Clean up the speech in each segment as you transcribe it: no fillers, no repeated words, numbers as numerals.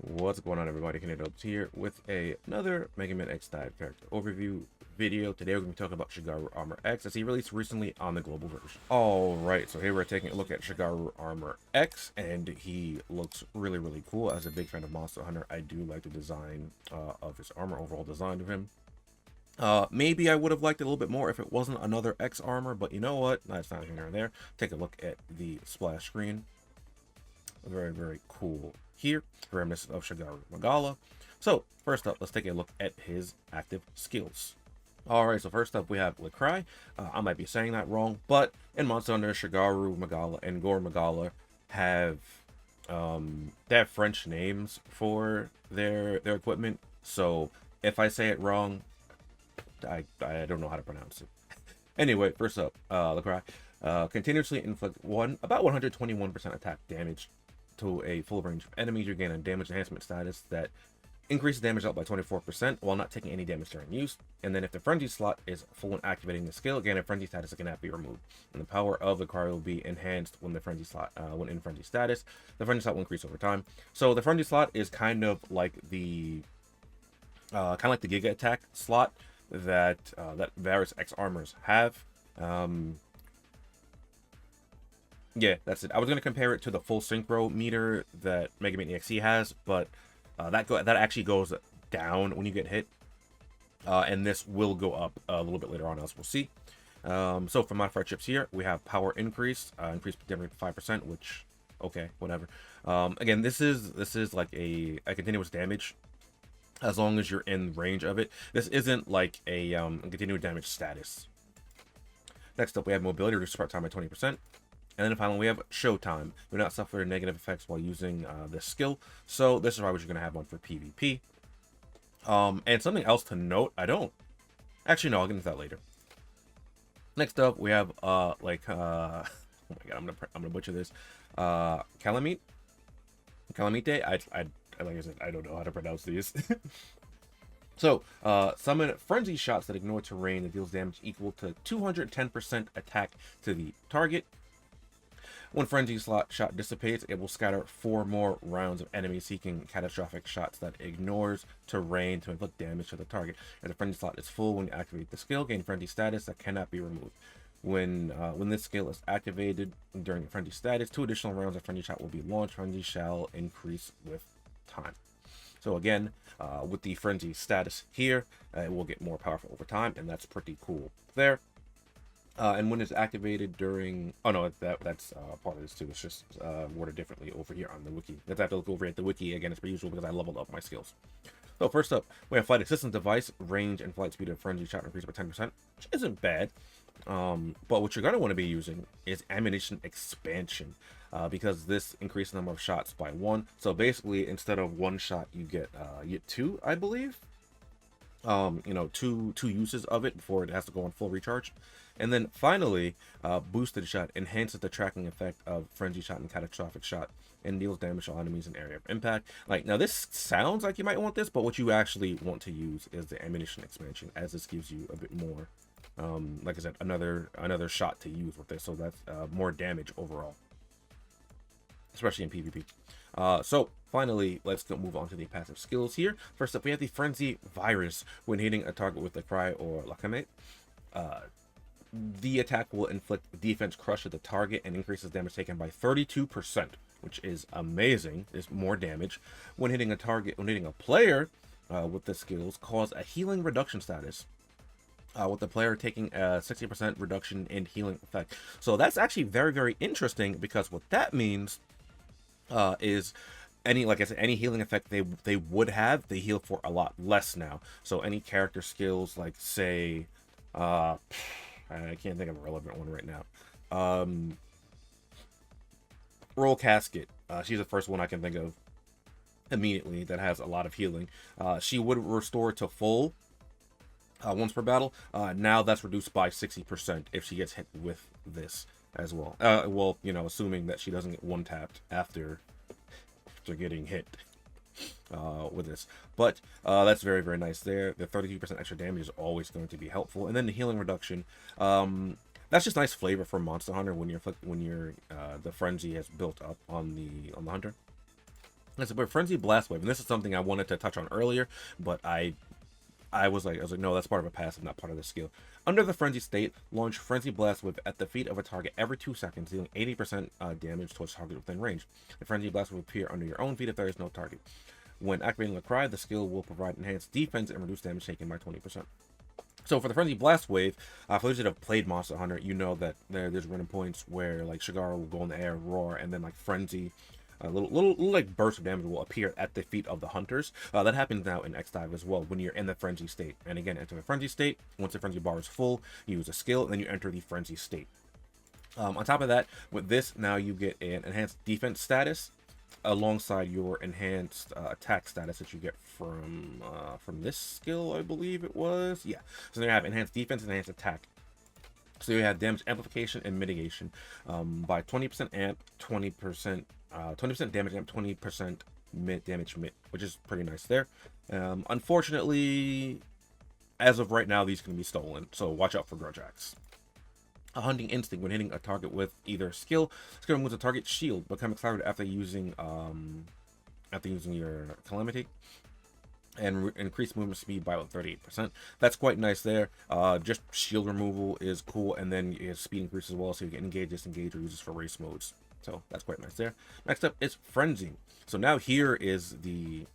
What's going on, everybody? TheKennyDubz here with another Mega Man X Dive character overview video. Today we're going to be talking about Shagaru Armor X as he released recently on the global version. Alright, so here we're taking a look at Shagaru Armor X, and he looks really cool. As a big fan of Monster Hunter, I do like the design of his armor, overall design of him. Maybe I would have liked it a little bit more if it wasn't another X armor, but you know what? That's not here nor there. Take a look at the splash screen. Very cool here, reminiscent of Shagaru Magala. So first up, let's take a look at his active skills. Alright, so first up we have Lecry. I might be saying that wrong, but in Monster Hunter, Shagaru Magala and Gore Magala have French names for their equipment. So if I say it wrong, I don't know how to pronounce it. Anyway, first up, Lecry. Continuously inflict about 121% attack damage to a full range of enemies. You gain a damage enhancement status that increases damage out by 24% while not taking any damage during use. And then if the frenzy slot is full when activating the skill, gain a frenzy status that cannot be removed. And the power of the card will be enhanced when the frenzy slot when in frenzy status. The frenzy slot will increase over time. So the frenzy slot is kind of like the Giga attack slot that various X armors have. Yeah, that's it. I was going to compare it to the full synchro meter that Mega Man EXE has, but that actually goes down when you get hit. And this will go up a little bit later on, as we'll see. So for modifier chips here, we have power increase, increase damage by 5%, which, okay, whatever. Again, this is like a continuous damage as long as you're in range of it. This isn't like a continuous damage status. Next up, we have mobility, reduce start time by 20%. And then finally, we have Showtime. Do not suffer negative effects while using this skill. So this is why we're just going to have one for PvP. And something else to note, actually, no, I'll get into that later. Next up, we have, oh my god, I'm gonna butcher this. Calamite? Like I said, I don't know how to pronounce these. So, summon frenzy shots that ignore terrain that deals damage equal to 210% attack to the target. When frenzy shot dissipates, it will scatter 4 more rounds of enemies seeking catastrophic shots that ignores terrain to inflict damage to the target. If the frenzy slot is full when you activate the skill, gain frenzy status that cannot be removed. When this skill is activated during the frenzy status, 2 additional rounds of frenzy shot will be launched. Frenzy shall increase with time. So again, with the frenzy status here, it will get more powerful over time, and that's pretty cool there. And when it's activated during, oh no, that's part of this too. It's just worded differently over here on the wiki. Let's have to look over at the wiki again, as per usual, because I leveled up my skills. So first up, we have flight assistance device, range and flight speed of frenzy shot increased by 10%, which isn't bad. But what you're gonna want to be using is ammunition expansion, because this increases the number of shots by 1. So basically, instead of 1 shot, you get 2, I believe. Two uses of it before it has to go on full recharge. And then finally, boosted shot enhances the tracking effect of frenzy shot and catastrophic shot and deals damage to enemies in area of impact. Like, now this sounds like you might want this, but what you actually want to use is the ammunition expansion, as this gives you a bit more, like I said, another shot to use with this, so that's more damage overall, especially in PvP. So finally, let's move on to the passive skills here. First up, we have the Frenzy Virus. When hitting a target with the Cry or Lakame, the attack will inflict defense crush at the target and increases damage taken by 32%, which is amazing. There's more damage. When hitting a player with the skills, cause a healing reduction status, with the player taking a 60% reduction in healing effect. So that's actually very interesting, because what that means is like I said, any healing effect they would have, they heal for a lot less now. So any character skills, like say, I can't think of a relevant one right now. Roll Casket. She's the first one I can think of immediately that has a lot of healing. She would restore to full once per battle. Now that's reduced by 60% if she gets hit with this as well. Well, assuming that she doesn't get one tapped after getting hit with this. But that's very nice there. The 32% extra damage is always going to be helpful. And then the healing reduction, that's just nice flavor for Monster Hunter when the frenzy has built up on the hunter. That's a Frenzy Blast Wave, and this is something I wanted to touch on earlier, but I was like, no, that's part of a passive, not part of the skill. Under the Frenzy state, launch Frenzy Blast Wave at the feet of a target every 2 seconds, dealing 80% damage towards target within range. The Frenzy Blast will appear under your own feet if there is no target. When activating the cry, the skill will provide enhanced defense and reduce damage taken by 20%. So for the Frenzy Blast Wave, for those that have played Monster Hunter, you know that there's random points where like Shagaru will go in the air, roar, and then like Frenzy, little like bursts of damage will appear at the feet of the hunters. That happens now in X-Dive as well when you're in the Frenzy state. And again, enter the Frenzy state. Once the Frenzy bar is full, you use a skill, and then you enter the Frenzy state. On top of that, with this, now you get an enhanced defense status alongside your enhanced attack status that you get from this skill, I believe it was. Yeah. So there you have enhanced defense and enhanced attack. So you have damage amplification and mitigation by 20% amp, 20% 20% damage amp, 20% damage mid, which is pretty nice there. Unfortunately, as of right now, these can be stolen, so watch out for Grudge Axe. A Hunting Instinct. When hitting a target with either skill removes a target shield, become accelerated after using your Calamity, and increase movement speed by about 38%. That's quite nice there. Just shield removal is cool, and then speed increase as well, so you can engage, disengage, or use this for race modes. So that's quite nice there. Next up is Frenzy. So now here's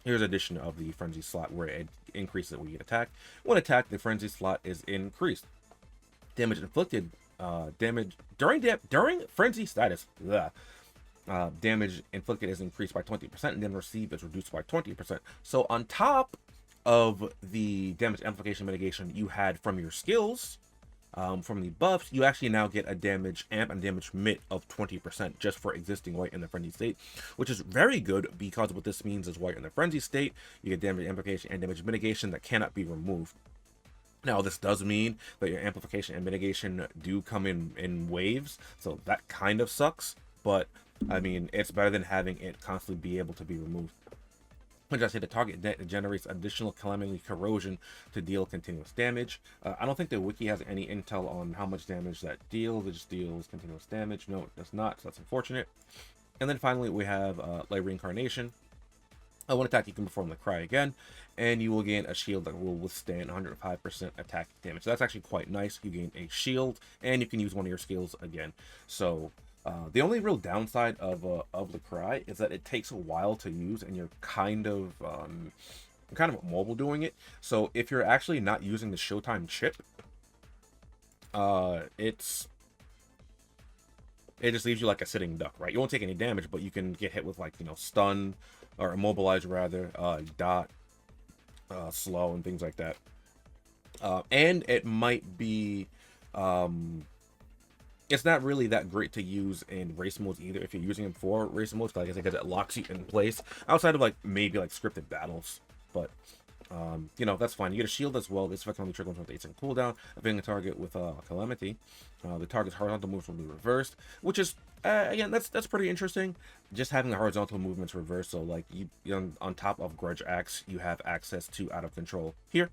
addition of the Frenzy slot where it increases it when you get attacked. When attacked, the Frenzy slot is increased. Damage inflicted. Damage during Frenzy status. Damage inflicted is increased by 20%, and then received is reduced by 20%. So on top of the damage amplification mitigation you had from your skills, from the buffs, you actually now get a damage amp and damage mit of 20% just for existing while in the Frenzy state, which is very good because what this means is while in the Frenzy state, you get damage amplification and damage mitigation that cannot be removed. Now, this does mean that your amplification and mitigation do come in waves, so that kind of sucks, but I mean, it's better than having it constantly be able to be removed. When I say the target generates additional calamity corrosion to deal continuous damage. I don't think the wiki has any intel on how much damage that deals. It just deals continuous damage. No, it does not, so that's unfortunate. And then finally, we have Light Reincarnation. One attack, you can perform the cry again, and you will gain a shield that will withstand 105% attack damage. So that's actually quite nice. You gain a shield, and you can use one of your skills again. So the only real downside of the cry is that it takes a while to use, and you're kind of mobile doing it. So if you're actually not using the Showtime chip, it just leaves you like a sitting duck, right? You won't take any damage, but you can get hit with, like, you know, stun, or immobilize rather, dot, slow, and things like that. And it might be, it's not really that great to use in race modes either if you're using them for race modes, like I said, because it locks you in place outside of like maybe like scripted battles. But you know, that's fine. You get a shield as well. This effect only triggers with 8 second cooldown. Affecting a target with Calamity, the target's horizontal moves will be reversed, which is again, that's pretty interesting. Just having the horizontal movements reversed, so like you on top of Grudge Axe, you have access to Out of Control here.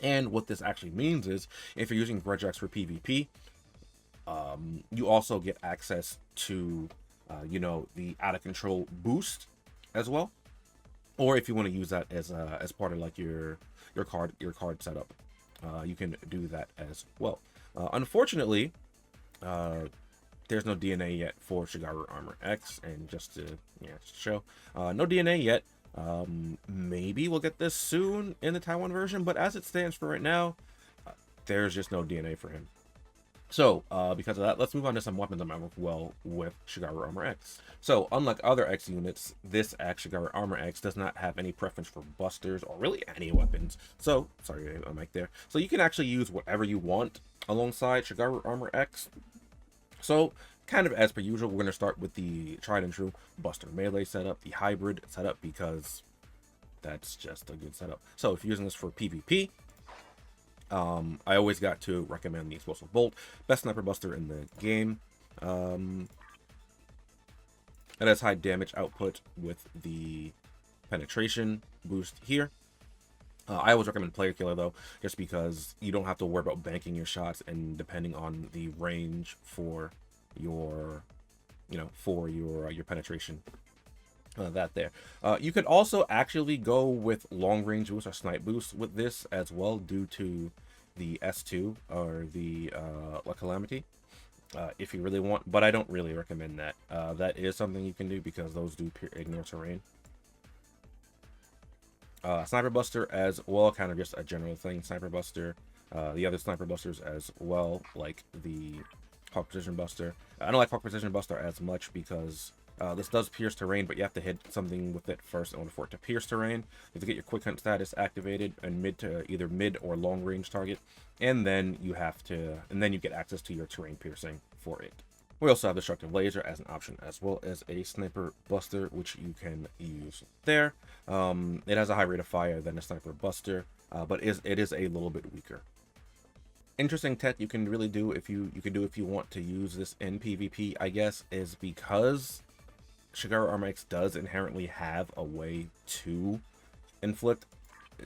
And what this actually means is, if you're using Grudge Axe for PvP, you also get access to you know, the Out of Control boost as well. Or if you want to use that as part of like your card setup, you can do that as well. Unfortunately, there's no DNA yet for Shagaru Armor X, and just to show, no DNA yet. Maybe we'll get this soon in the Taiwan version, but as it stands for right now, there's just no DNA for him. So, because of that, let's move on to some weapons that might work well with Shagaru Armor X. So, unlike other X units, this Shagaru Armor X does not have any preference for busters or really any weapons. So, sorry, a mic there. So, you can actually use whatever you want alongside Shagaru Armor X. So, kind of as per usual, we're going to start with the tried and true Buster Melee setup, the hybrid setup, because that's just a good setup. So, if you're using this for PvP, I always got to recommend the Explosive Bolt, best sniper buster in the game. It has high damage output with the penetration boost here. I always recommend Player Killer though, just because you don't have to worry about banking your shots and depending on the range for your, your penetration. that there. You could also actually go with long range boost or snipe boost with this as well, due to the S2 or the La Calamity, if you really want, but I don't really recommend that. That is something you can do because those do ignore terrain. Sniper Buster as well, kind of just a general thing. Sniper Buster, the other Sniper Busters as well, like the Hawk Precision Buster. I don't like Hawk Precision Buster as much because this does pierce terrain, but you have to hit something with it first in order for it to pierce terrain. You have to get your Quick Hunt status activated and either mid or long range target, and then you get access to your terrain piercing for it. We also have Destructive Laser as an option, as well as a Sniper Buster, which you can use there. It has a high rate of fire than a Sniper Buster, but it is a little bit weaker. Interesting tech you can really do if you want to use this in PvP, I guess, is because Shagaru Armor X does inherently have a way to inflict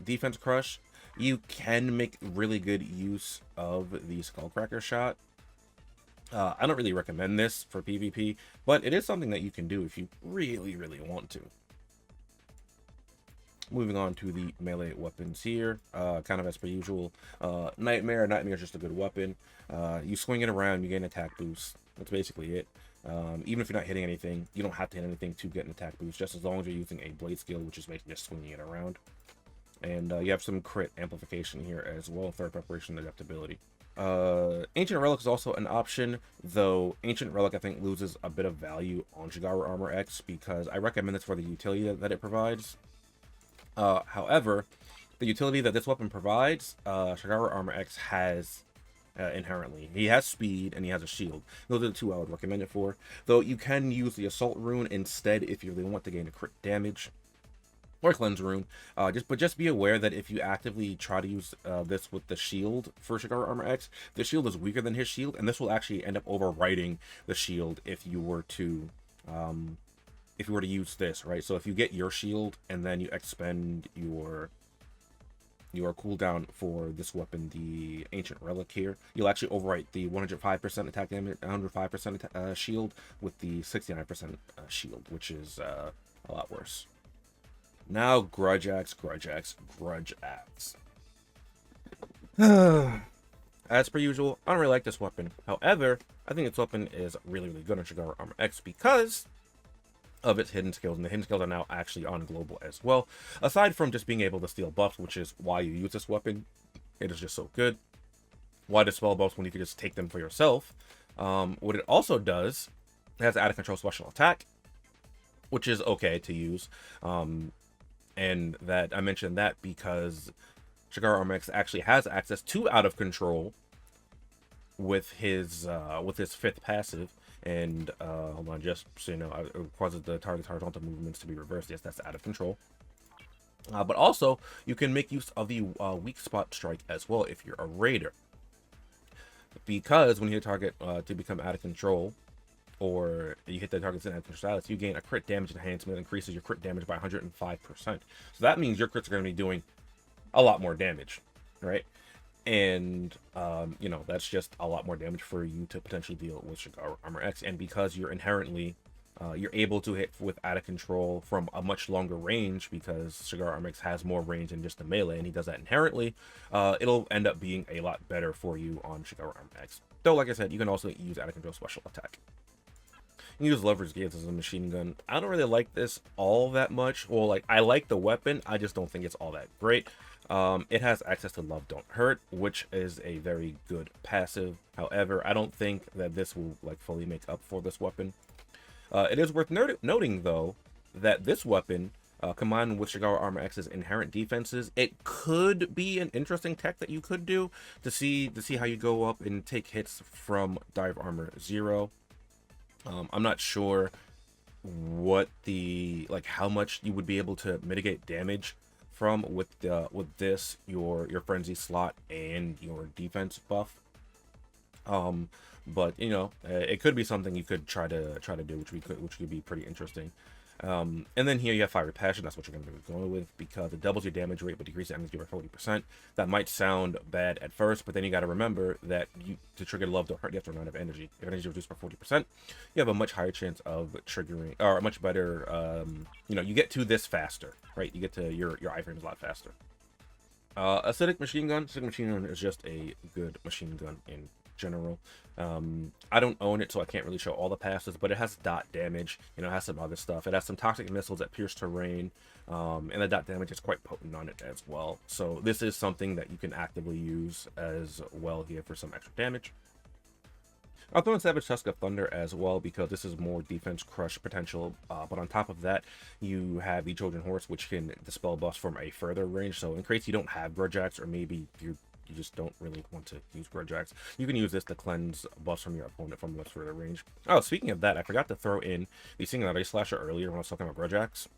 defense crush. You can make really good use of the Skullcracker shot. I don't really recommend this for PvP, but it is something that you can do if you really, really want to. Moving on to the melee weapons here, kind of as per usual. Nightmare is just a good weapon. You swing it around, you get an attack boost. That's basically it. Even if you're not hitting anything, you don't have to hit anything to get an attack boost, just as long as you're using a blade skill, which is basically just swinging it around. And you have some crit amplification here as well, third preparation adaptability. Ancient Relic is also an option, though Ancient Relic I think loses a bit of value on Shagaru Armor X because I recommend this for the utility that it provides. However, the utility that this weapon provides, Shagaru Armor X has inherently. He has speed and he has a shield. Those are the two I would recommend it for, though you can use the Assault Rune instead if you really want to gain a crit damage. Or Cleanse Rune. Just be aware that if you actively try to use this with the shield for Shagaru Armor X, the shield is weaker than his shield, and this will actually end up overriding the shield if you were to use this, right? So if you get your shield and then you expend your cooldown for this weapon, the Ancient Relic here, you'll actually overwrite the 105% attack damage, 105% shield with the 69% shield, which is a lot worse. Now, Grudge Axe. As per usual, I don't really like this weapon. However, I think this weapon is really, really good on Shagaru Armor X because of its hidden skills, and the hidden skills are now actually on global as well. Aside from just being able to steal buffs, which is why you use this weapon, it is just so good. Why dispel buffs when you can just take them for yourself? What it also does, it has out of control special attack, which is okay to use. And that I mentioned that because Shagaru Armor X actually has access to out of control with his fifth passive. And hold on, just so you know, it causes the target's horizontal movements to be reversed. Yes, that's out of control. But also, you can make use of the weak spot strike as well if you're a raider. Because when you hit a target to become out of control, or you hit the target's in out of control status, you gain a crit damage enhancement that increases your crit damage by 105%. So that means your crits are going to be doing a lot more damage, right? And you know, that's just a lot more damage for you to potentially deal with Shagaru Armor X. And because you're inherently you're able to hit with out of control from a much longer range, because Shagaru Armor X has more range than just the melee, and he does that inherently, it'll end up being a lot better for you on Shagaru Armor X. Though, like I said, you can also use out of control special attack. You use Leverage Gates as a machine gun. I don't really like this all that much. Well, like, I like the weapon, I just don't think it's all that great. It has access to Love Don't Hurt, which is a very good passive. However, I don't think that this will like fully make up for this weapon. It is worth noting though that this weapon, combined with Shagaru Armor X's inherent defenses, it could be an interesting tech that you could do to see how you go up and take hits from Dive Armor 0. I'm not sure what how much you would be able to mitigate damage from with this, your frenzy slot and your defense buff. But you know, it could be something you could try to do, which could be pretty interesting. And then here you have Fiery Passion. That's what you're going to be going with because it doubles your damage rate but decreases energy by 40%. That might sound bad at first, but then you got to remember that to trigger Love Don't Hurt, you have to run out of energy. If energy is reduced by 40%, you have a much higher chance of triggering, or a much better, you get to this faster, right? You get to your iframes a lot faster. Acidic Machine Gun. Acidic Machine Gun is just a good machine gun in general. I don't own it, so I can't really show all the passes, but it has dot damage. It has some other stuff. It has some toxic missiles that pierce terrain, and the dot damage is quite potent on it as well. So this is something that you can actively use as well here for some extra damage. I'll throw in Savage Tusk of Thunder as well because this is more defense crush potential, but on top of that, you have the Trojan Horse, which can dispel buffs from a further range. So in case you don't have Grudge Axe, or maybe you just don't really want to use Grudge Axe, you can use this to cleanse buffs from your opponent from much further range. Oh, speaking of that, I forgot to throw in the Singularity Slasher earlier when I was talking about Grudge Axe.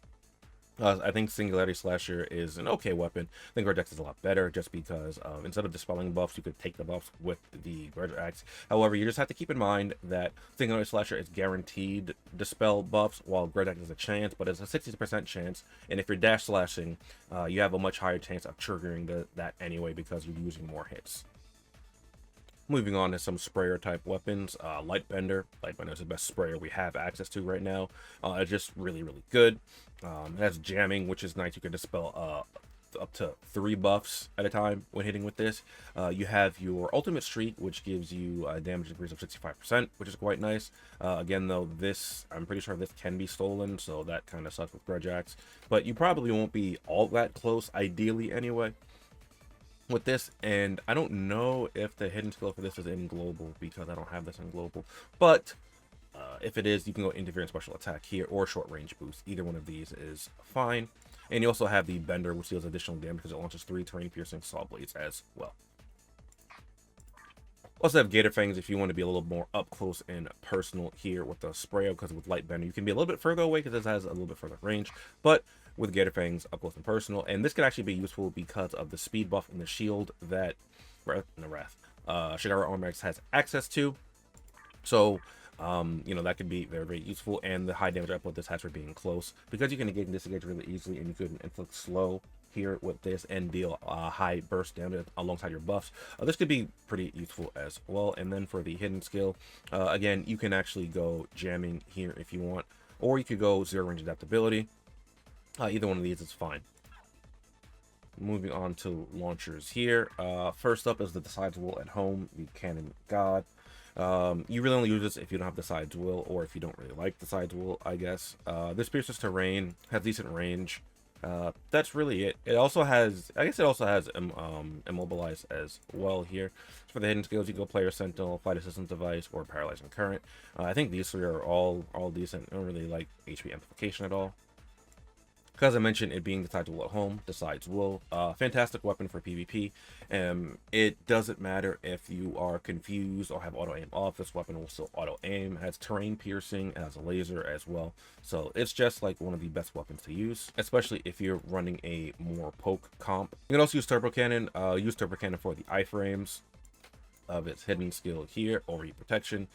I think Singularity Slasher is an okay weapon. I think Grudge Axe is a lot better just because instead of dispelling buffs, you could take the buffs with the Grudge Axe. However, you just have to keep in mind that Singularity Slasher is guaranteed dispel buffs, while Grudge Axe is a chance, but it's a 60% chance. And if you're dash slashing, you have a much higher chance of triggering that anyway because you're using more hits. Moving on to some sprayer type weapons, Lightbender. Lightbender is the best sprayer we have access to right now. It's just really, really good. It has jamming, which is nice. You can dispel up to 3 buffs at a time when hitting with this. You have your Ultimate Streak, which gives you a damage increase of 65%, which is quite nice. Again, though, I'm pretty sure this can be stolen, so that kind of sucks with Grudge Axe. But you probably won't be all that close, ideally, anyway, with this. And I don't know if the hidden skill for this is in global because I don't have this in global, but if it is, you can go interference special attack here or short range boost. Either one of these is fine. And you also have the Bender, which deals additional damage because it launches 3 terrain piercing saw blades as well. Also have Gator Fangs if you want to be a little more up close and personal here with the sprayer, because with Lightbender you can be a little bit further away because this has a little bit further range, but with Gator Fangs up close and personal. And this could actually be useful because of the speed buff and the shield that Shagaru Armor X has access to. So that could be very, very useful. And the high damage output this has for being close, because you can engage and disengage really easily, and you can inflict slow here with this and deal high burst damage alongside your buffs. This could be pretty useful as well. And then for the hidden skill, again, you can actually go jamming here if you want, or you could go zero range adaptability. Either one of these is fine. Moving on to launchers here. First up is the Decides Will at Home, the Cannon God. You really only use this if you don't have Decides Will, or if you don't really like Decides Will, I guess. This pierces terrain, has decent range. That's really it. It also has, Immobilize as well here. For the hidden skills, you go Player Sentinel, Flight Assistance Device, or Paralyzing Current. I think these 3 are all decent. I don't really like HP Amplification at all. Because I mentioned it being Decides Will at Home, Decides Will, fantastic weapon for PvP. It doesn't matter if you are confused or have auto aim off, this weapon will still auto aim. It has terrain piercing, it has a laser as well. So it's just like one of the best weapons to use, especially if you're running a more poke comp. You can also use Turbo Cannon. Use Turbo Cannon for the iframes of its hidden skill here, overheat protection.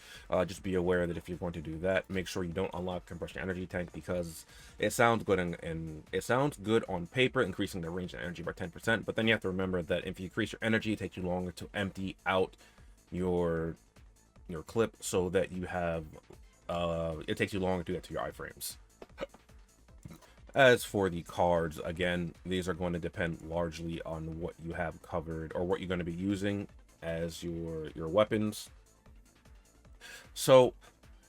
Just be aware that if you're going to do that, make sure you don't unlock Combustion Energy Tank, because it sounds good and it sounds good on paper, increasing the range and energy by 10%, but then you have to remember that if you increase your energy, it takes you longer to empty out your clip, so that you have it takes you longer to get to your iframes. As for the cards, again, these are going to depend largely on what you have covered or what you're going to be using as your weapons. So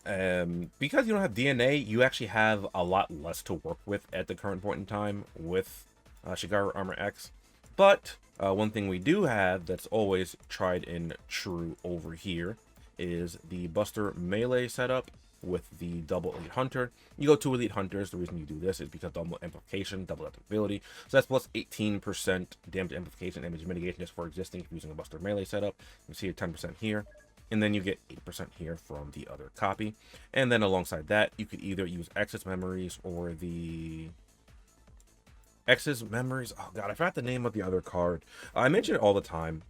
because you don't have DNA, you actually have a lot less to work with at the current point in time with Shagaru Armor X. But one thing we do have that's always tried and true over here is the Buster melee setup with the double Elite Hunter. You go 2 Elite Hunters. The reason you do this is because double amplification, double adaptability. So that's plus 18% damage amplification, damage mitigation just for existing if you're using a Buster melee setup. You see 10% here, and then you get 8% here from the other copy. And then alongside that, you could either use Access Memories or the Access Memories. Oh god, I forgot the name of the other card. I mention it all the time.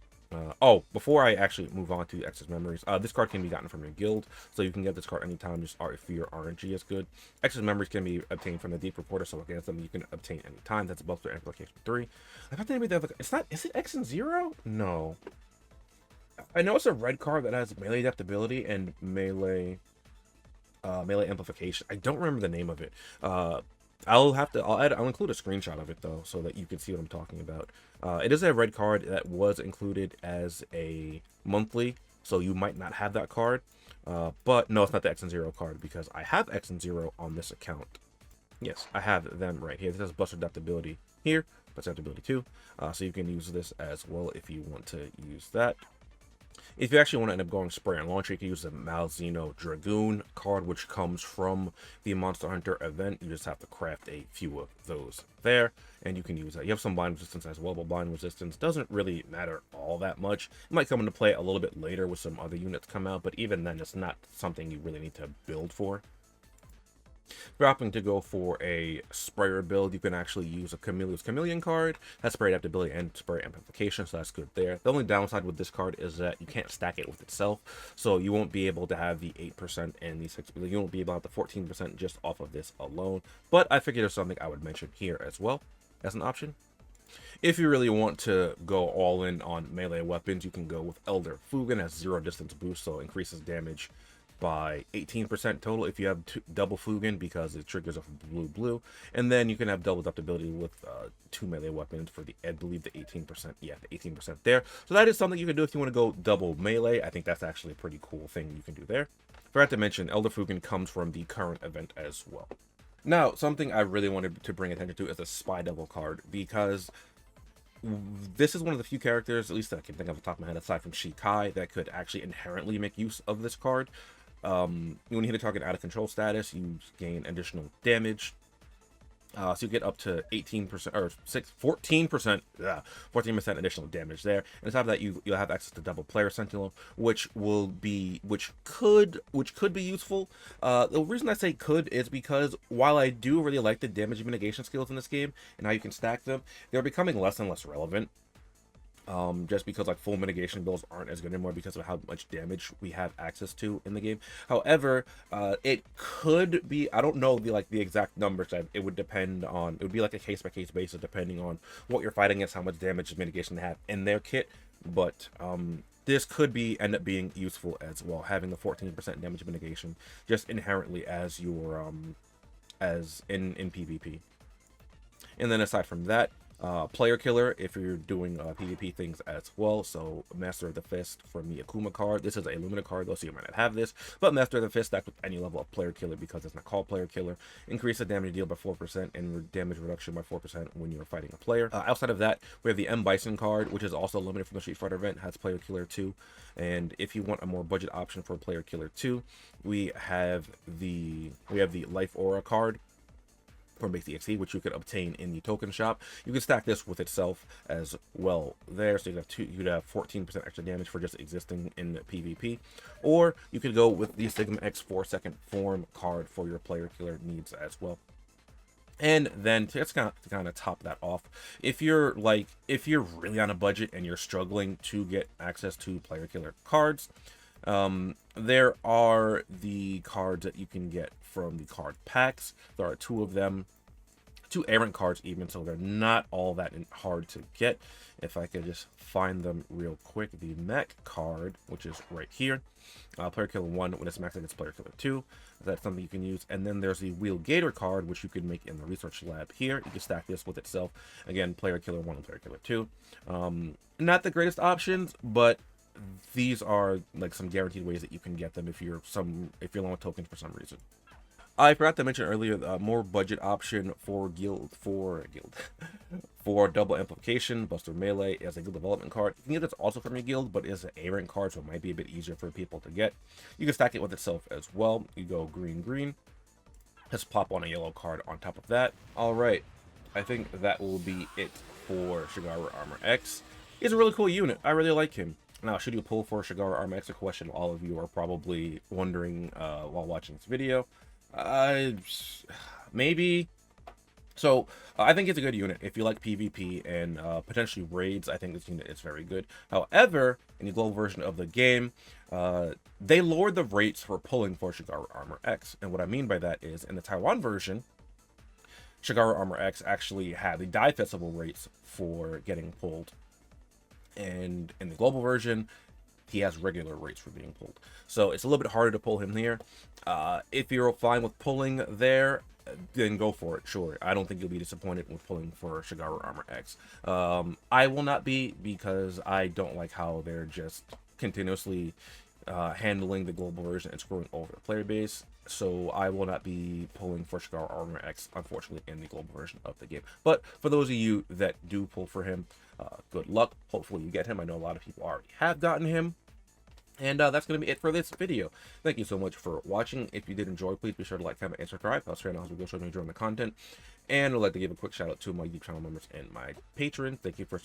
Oh, before I actually move on to excess memories, this card can be gotten from your guild, so you can get this card anytime, just if your RNG is good. Excess memories can be obtained from the deep reporter, so again, something you can obtain anytime. That's above their amplification 3. I thought maybe it's not, is it X and 0? No. I know it's a red card that has melee adaptability and melee amplification. I don't remember the name of it. I'll include a screenshot of it though, so that you can see what I'm talking about. It is a red card that was included as a monthly, so you might not have that card. But no, it's not the X and 0 card, because I have X and 0 on this account. Yes, I have them right here. This has Buster Adaptability here, Buster Adaptability 2. So you can use this as well if you want to use that. If you actually want to end up going spray and launcher, you can use the Malzeno Dragoon card, which comes from the Monster Hunter event. You just have to craft a few of those there, and you can use that. You have some blind resistance as well, but blind resistance doesn't really matter all that much. It might come into play a little bit later with some other units come out, but even then, it's not something you really need to build for. If you're opting to go for a sprayer build, you can actually use a Chameleon card. That's spray adaptability and spray amplification, so that's good there. The only downside with this card is that you can't stack it with itself, so you won't be able to have the 8% and the 6%. You won't be able to have the 14% just off of this alone, but I figured there's something I would mention here as well as an option. If you really want to go all in on melee weapons, you can go with Elder Fugen. Has 0 distance boost, so increases damage by 18% total if you have double Fugen, because it triggers off blue, and then you can have double adaptability with 2 melee weapons for the, I believe, the 18%. Yeah, the 18% there. So that is something you can do if you want to go double melee. I think that's actually a pretty cool thing you can do there. Forgot to mention, Elder Fugen comes from the current event as well. Now, something I really wanted to bring attention to is the Spy Devil card, because this is one of the few characters, at least that I can think of off the top of my head, aside from Shikai, that could actually inherently make use of this card. When you hit a target out of control status, you gain additional damage. So you get up to 18% or 14% additional damage there. And on top of that, you'll have access to double player sentinel, which could be useful. The reason I say could is because while I do really like the damage mitigation skills in this game and how you can stack them, they're becoming less and less relevant. Just because like full mitigation builds aren't as good anymore because of how much damage we have access to in the game. However, it could be, I don't know the exact numbers. It would depend on, it would be like a case by case basis depending on what you're fighting against, how much damage mitigation they have in their kit. But this could end up being useful as well, having the 14% damage mitigation just inherently as your as in PvP. And then aside from that, player killer if you're doing PvP things as well. So Master of the Fist from the Akuma card. This is a Lumina card though, so you might not have this, but Master of the Fist stacked with any level of player killer because it's not called player killer. Increase the damage deal by 4% and damage reduction by 4% when you're fighting a player. Outside of that, we have the M Bison card, which is also limited from the Street Fighter event, has player killer 2. And if you want a more budget option for player killer 2, we have the Life Aura card from Base EXE, which you could obtain in the token shop. You can stack this with itself as well there, so you'd have 14% extra damage for just existing in PvP, or you could go with the Sigma X 4-second form card for your player killer needs as well. And then to kind of top that off, if you're really on a budget and you're struggling to get access to player killer cards, there are the cards that you can get from the card packs. There are 2 of them, 2 errant cards even, so they're not all that hard to get. If I could just find them real quick, the mech card, which is right here, player killer 1 when it's maxed against player killer 2, that's something you can use. And then there's the Wheel Gator card, which you can make in the research lab here. You can stack this with itself, again, player killer 1 and player killer 2. Not the greatest options, but these are like some guaranteed ways that you can get them if you're low on tokens for some reason. I forgot to mention earlier, more budget option for for double amplification, Buster Melee as a guild development card. You can get this also from your guild, but it's an A-rank card, so it might be a bit easier for people to get. You can stack it with itself as well. You go green. Let's pop on a yellow card on top of that. All right, I think that will be it for Shagaru Armor X. He's a really cool unit. I really like him. Now, should you pull for Shagaru Armor X? A question all of you are probably wondering while watching this video. Maybe. So I think it's a good unit. If you like PvP and potentially raids, I think this unit is very good. However, in the global version of the game, they lowered the rates for pulling for Shagaru Armor X. And what I mean by that is, in the Taiwan version, Shagaru Armor X actually had the die festival rates for getting pulled. And in the global version, he has regular rates for being pulled. So it's a little bit harder to pull him here. If you're fine with pulling there, then go for it. Sure, I don't think you'll be disappointed with pulling for Shagaru Armor X. I will not be, because I don't like how they're just continuously handling the global version and screwing over the player base. So I will not be pulling for Shagaru Armor X, unfortunately, in the global version of the game. But for those of you that do pull for him, good luck. Hopefully you get him. I know a lot of people already have gotten him. And that's going to be it for this video. Thank you so much for watching. If you did enjoy, please be sure to like, comment, and subscribe. I'll share now as we go, so you enjoy the content. And I'd like to give a quick shout out to my YouTube channel members and my patrons. Thank you for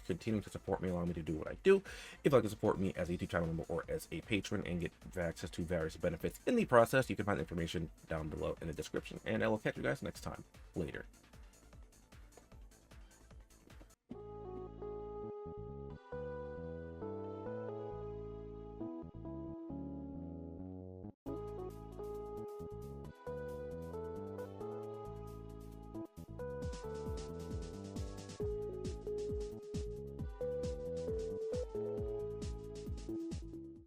continuing to support me, allowing me to do what I do. If you'd like to support me as a YouTube channel member or as a patron and get access to various benefits in the process, you can find information down below in the description. And I will catch you guys next time. Later.